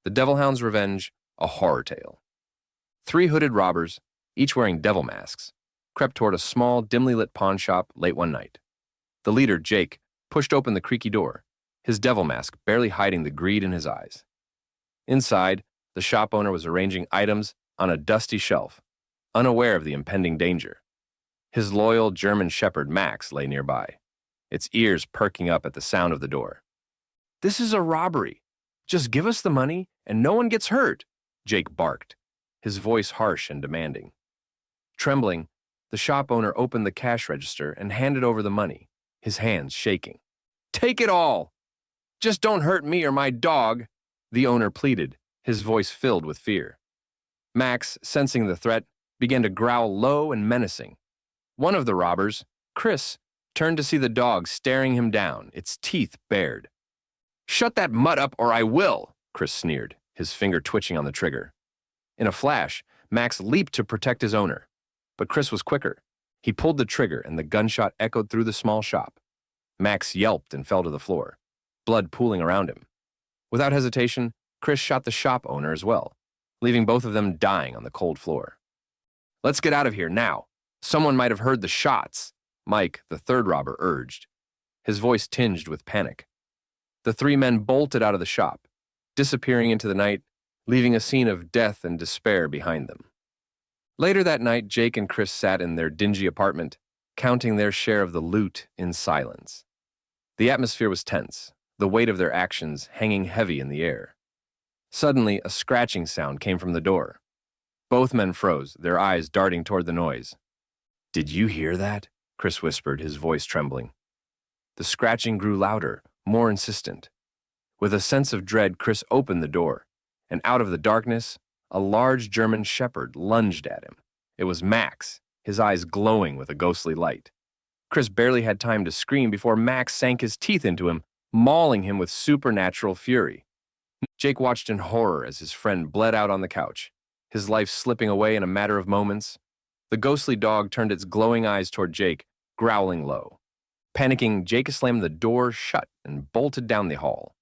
The Devil Hound's Revenge, a horror tale. Three hooded robbers, each wearing devil masks, crept toward a small, dimly lit pawn shop late one night. The leader, Jake, pushed open the creaky door, his devil mask barely hiding the greed in his eyes. Inside, the shop owner was arranging items on a dusty shelf, unaware of the impending danger. His loyal German shepherd, Max, lay nearby, its ears perking up at the sound of the door. "This is a robbery. Just give us the money and no one gets hurt," Jake barked, his voice harsh and demanding. Trembling, the shop owner opened the cash register and handed over the money, his hands shaking. "Take it all! Just don't hurt me or my dog," the owner pleaded, his voice filled with fear. Max, sensing the threat, began to growl low and menacing. One of the robbers, Chris, turned to see the dog staring him down, its teeth bared. "Shut that mutt up or I will," Chris sneered, his finger twitching on the trigger. In a flash, Max leaped to protect his owner. But Chris was quicker. He pulled the trigger and the gunshot echoed through the small shop. Max yelped and fell to the floor, blood pooling around him. Without hesitation, Chris shot the shop owner as well, leaving both of them dying on the cold floor. "Let's get out of here now. Someone might have heard the shots," Mike, the third robber, urged, his voice tinged with panic. The three men bolted out of the shop, disappearing into the night, leaving a scene of death and despair behind them. Later that night, Jake and Chris sat in their dingy apartment, counting their share of the loot in silence. The atmosphere was tense, the weight of their actions hanging heavy in the air. Suddenly, a scratching sound came from the door. Both men froze, their eyes darting toward the noise. "Did you hear that?" Chris whispered, his voice trembling. The scratching grew louder, more insistent. With a sense of dread, Chris opened the door, and out of the darkness, a large German shepherd lunged at him. It was Max, his eyes glowing with a ghostly light. Chris barely had time to scream before Max sank his teeth into him, mauling him with supernatural fury. Jake watched in horror as his friend bled out on the couch, his life slipping away in a matter of moments. The ghostly dog turned its glowing eyes toward Jake, growling low. Panicking, Jake slammed the door shut and bolted down the hall,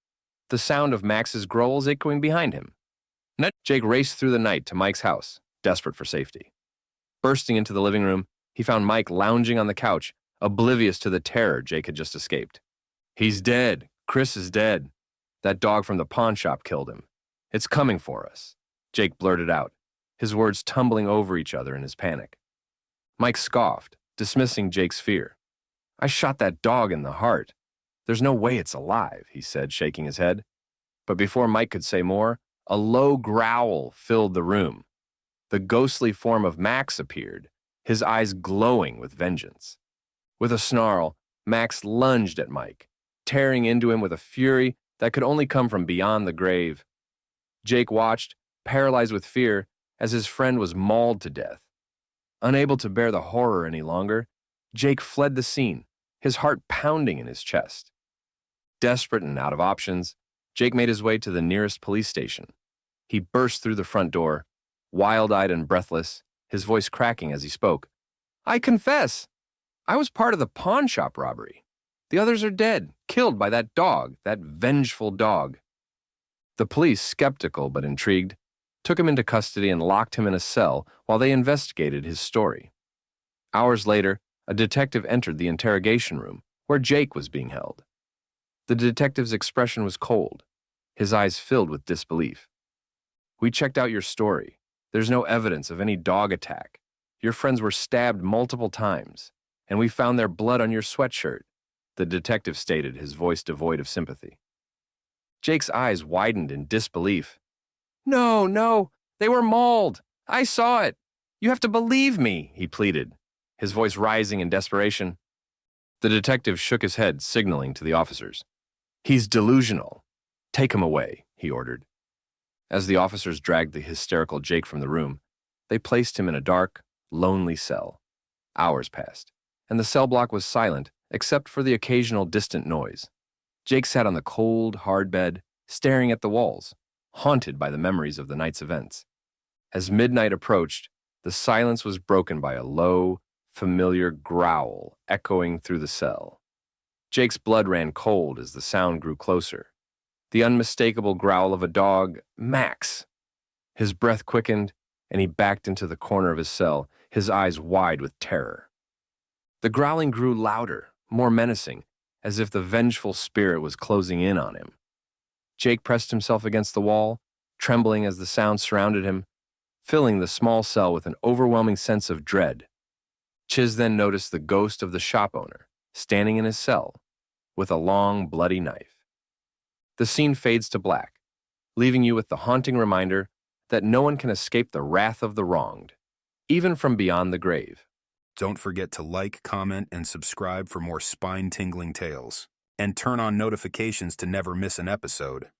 the sound of Max's growls echoing behind him. Jake raced through the night to Mike's house, desperate for safety. Bursting into the living room, he found Mike lounging on the couch, oblivious to the terror Jake had just escaped. "He's dead. Chris is dead. That dog from the pawn shop killed him. It's coming for us," Jake blurted out, his words tumbling over each other in his panic. Mike scoffed, dismissing Jake's fear. "I shot that dog in the heart. There's no way it's alive," he said, shaking his head. But before Mike could say more, a low growl filled the room. The ghostly form of Max appeared, his eyes glowing with vengeance. With a snarl, Max lunged at Mike, tearing into him with a fury that could only come from beyond the grave. Jake watched, paralyzed with fear, as his friend was mauled to death. Unable to bear the horror any longer, Jake fled the scene, his heart pounding in his chest. Desperate and out of options, Jake made his way to the nearest police station. He burst through the front door, wild-eyed and breathless, his voice cracking as he spoke. "I confess, I was part of the pawn shop robbery. The others are dead, killed by that dog, that vengeful dog." The police, skeptical but intrigued, took him into custody and locked him in a cell while they investigated his story. Hours later, a detective entered the interrogation room where Jake was being held. The detective's expression was cold, his eyes filled with disbelief. "We checked out your story. There's no evidence of any dog attack. Your friends were stabbed multiple times, and we found their blood on your sweatshirt," the detective stated, his voice devoid of sympathy. Jake's eyes widened in disbelief. No, they were mauled. I saw it. You have to believe me," he pleaded, his voice rising in desperation. The detective shook his head, signaling to the officers. "He's delusional. Take him away," he ordered. As the officers dragged the hysterical Jake from the room, they placed him in a dark, lonely cell. Hours passed, and the cell block was silent except for the occasional distant noise. Jake sat on the cold, hard bed, staring at the walls, haunted by the memories of the night's events. As midnight approached, the silence was broken by a low, familiar growl echoing through the cell. Jake's blood ran cold as the sound grew closer. The unmistakable growl of a dog, Max. His breath quickened, and he backed into the corner of his cell, his eyes wide with terror. The growling grew louder, more menacing, as if the vengeful spirit was closing in on him. Jake pressed himself against the wall, trembling as the sound surrounded him, filling the small cell with an overwhelming sense of dread. Chiz then noticed the ghost of the shop owner, standing in his cell, with a long, bloody knife. The scene fades to black, leaving you with the haunting reminder that no one can escape the wrath of the wronged, even from beyond the grave. Don't forget to like, comment, and subscribe for more spine-tingling tales. And turn on notifications to never miss an episode.